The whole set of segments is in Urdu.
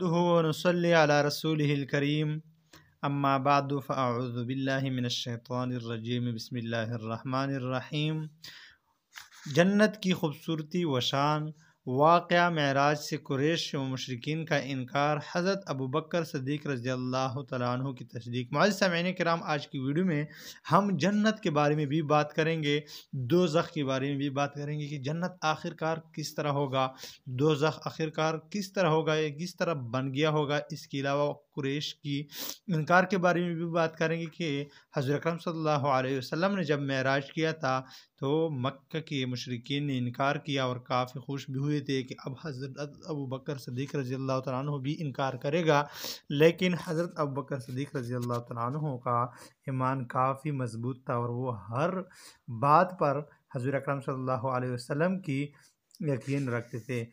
نحمده ونصلي على رسوله الكريم اما بعد فاعوذ باللہ من الشیطان الرجیم بسم اللہ الرحمن الرحیم۔ جنت کی خوبصورتی و شان، واقعہ معراج سے قریش و مشرکین کا انکار، حضرت ابوبکر صدیق رضی اللہ تعالیٰ عنہ کی تصدیق۔ معزز سامعین کرام، آج کی ویڈیو میں ہم جنت کے بارے میں بھی بات کریں گے، دوزخ کے بارے میں بھی بات کریں گے کہ جنت آخرکار کس طرح ہوگا، دوزخ آخرکار کس طرح ہوگا، یا کس طرح بن گیا ہوگا۔ اس کے علاوہ قریش کی انکار کے بارے میں بھی بات کریں گے کہ حضرت اکرم صلی اللہ علیہ وسلم نے جب معراج کیا تھا تو مکہ کے مشرکین نے انکار کیا اور کافی خوش بھی ہوئے تھے کہ اب حضرت ابوبکر صدیق رضی اللہ تعالیٰ عنہ بھی انکار کرے گا، لیکن حضرت ابوبکر صدیق رضی اللہ تعالیٰ عنہ کا ایمان کافی مضبوط تھا اور وہ ہر بات پر حضور اکرم صلی اللہ علیہ وسلم کی یقین رکھتے تھے۔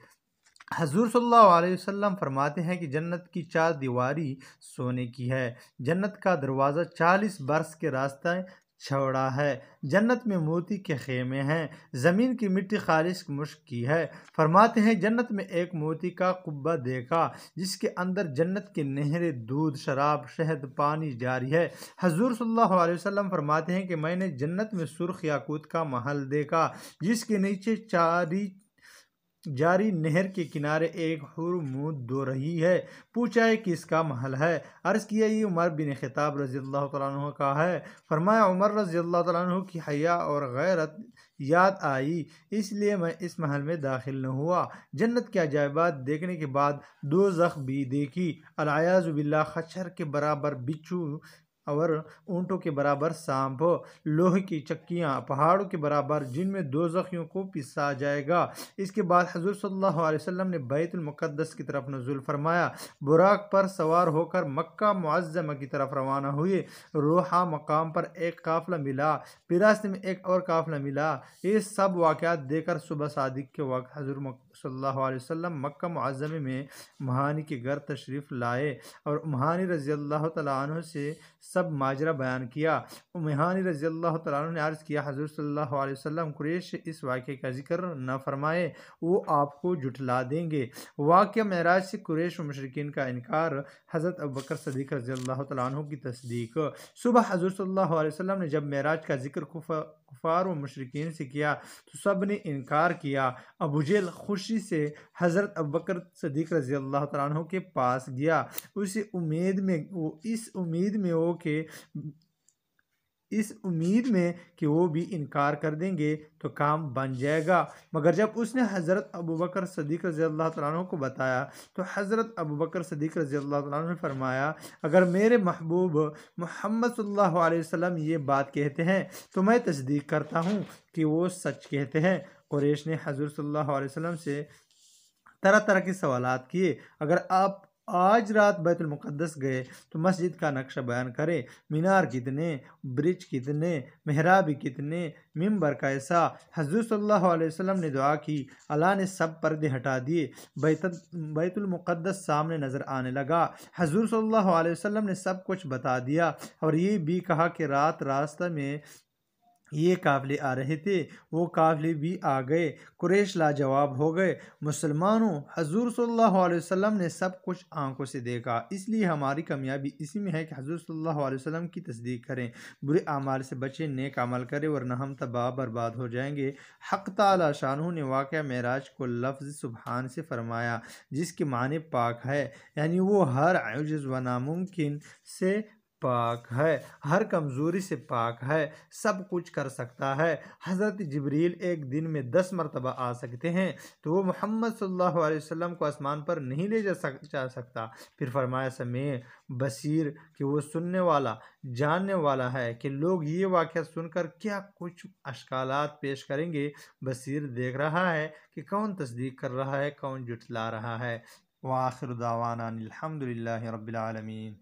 حضور صلی اللہ علیہ وسلم فرماتے ہیں کہ جنت کی 4 دیواری سونے کی ہے، جنت کا دروازہ 40 برس کے راستے چوڑا ہے، جنت میں موتی کے خیمے ہیں، زمین کی مٹی خالص مشک کی ہے۔ فرماتے ہیں جنت میں ایک موتی کا قبہ دیکھا جس کے اندر جنت کی نہریں، دودھ، شراب، شہد، پانی جاری ہے۔ حضور صلی اللہ علیہ وسلم فرماتے ہیں کہ میں نے جنت میں سرخ یاقوت کا محل دیکھا جس کے نیچے جاری نہر کے کنارے ایک حور منہ دھو رہی ہے۔ پوچھا ہے کہ اس کا محل ہے؟ عرض کیا یہ عمر بن خطاب رضی اللہ تعالیٰ عنہ کا ہے۔ فرمایا عمر رضی اللہ تعالیٰ عنہ کی حیا اور غیرت یاد آئی، اس لیے میں اس محل میں داخل نہ ہوا۔ جنت کے عجائبات دیکھنے کے بعد دوزخ بھی دیکھی، العیاذ باللہ، خچر کے برابر بچھو اور اونٹوں کے برابر سانپ، لوہے کی چکیاں، پہاڑوں کے برابر جن میں دوزخیوں کو پسا جائے گا۔ اس کے بعد حضور صلی اللہ علیہ وسلم نے بیت المقدس کی طرف نزول فرمایا، براق پر سوار ہو کر مکہ معظمہ کی طرف روانہ ہوئے۔ روحا مقام پر ایک قافلہ ملا، پھر راستے میں ایک اور قافلہ ملا۔ یہ سب واقعات دیکھ کر صبح صادق کے وقت حضور صلی اللہ علیہ وسلم مکہ معظمہ میں مہانی کے گھر تشریف لائے اور مہانی رضی اللہ تعالیٰ عنہ سے سب ماجرا بیان کیا۔ مہانی رضی اللہ تعالیٰ عنہ نے عرض کیا، حضور صلی اللہ علیہ وسلم قریش اس واقعے کا ذکر نہ فرمائے، وہ آپ کو جھٹلا دیں گے۔ واقعہ معراج سے قریش و مشرکین کا انکار، حضرت ابوبکر صدیق رضی اللہ تعالیٰ عنہ کی تصدیق۔ صبح حضور صلی اللہ علیہ وسلم نے جب معراج کا ذکر کفار و مشرکین سے کیا تو سب نے انکار کیا۔ ابو جہل خوشی سے حضرت ابوبکر صدیق رضی اللہ تعالیٰ عنہ کے پاس گیا، اس امید میں کہ وہ بھی انکار کر دیں گے تو کام بن جائے گا، مگر جب اس نے حضرت ابوبکر صدیق رضی اللہ تعالیٰ عنہ کو بتایا تو حضرت ابوبکر صدیق رضی اللہ تعالیٰ عنہ نے فرمایا، اگر میرے محبوب محمد صلی اللہ علیہ وسلم یہ بات کہتے ہیں تو میں تصدیق کرتا ہوں کہ وہ سچ کہتے ہیں۔ قریش نے حضور صلی اللہ علیہ وسلم سے طرح طرح کے سوالات کیے، اگر آپ آج رات بیت المقدس گئے تو مسجد کا نقشہ بیان کریں، مینار کتنے، برج کتنے، محراب کتنے، ممبر کیسا؟ حضور صلی اللہ علیہ وسلم نے دعا کی، اللہ نے سب پردے ہٹا دیے، بیت المقدس سامنے نظر آنے لگا۔ حضور صلی اللہ علیہ وسلم نے سب کچھ بتا دیا اور یہ بھی کہا کہ رات راستہ میں یہ قافلے آ رہے تھے، وہ قافلے بھی آ گئے۔ قریش لاجواب ہو گئے۔ مسلمانوں، حضور صلی اللہ علیہ وسلم نے سب کچھ آنکھوں سے دیکھا، اس لیے ہماری کامیابی اسی میں ہے کہ حضور صلی اللہ علیہ وسلم کی تصدیق کریں، برے اعمال سے بچیں، نیک عمل کریں، ورنہ ہم تباہ برباد ہو جائیں گے۔ حق تعالی شانہ نے واقعہ معراج کو لفظ سبحان سے فرمایا جس کے معنی پاک ہے، یعنی وہ ہر عجز و ناممکن سے پاک ہے، ہر کمزوری سے پاک ہے، سب کچھ کر سکتا ہے۔ حضرت جبریل ایک دن میں 10 مرتبہ آ سکتے ہیں تو وہ محمد صلی اللہ علیہ وسلم کو آسمان پر نہیں لے جا سکتا۔ پھر فرمایا سمیع بصیر کہ وہ سننے والا، جاننے والا ہے کہ لوگ یہ واقعہ سن کر کیا کچھ اشکالات پیش کریں گے۔ بصیر دیکھ رہا ہے کہ کون تصدیق کر رہا ہے، کون جھٹلا رہا ہے۔ وآخر دعوانا الحمدللہ رب العالمین۔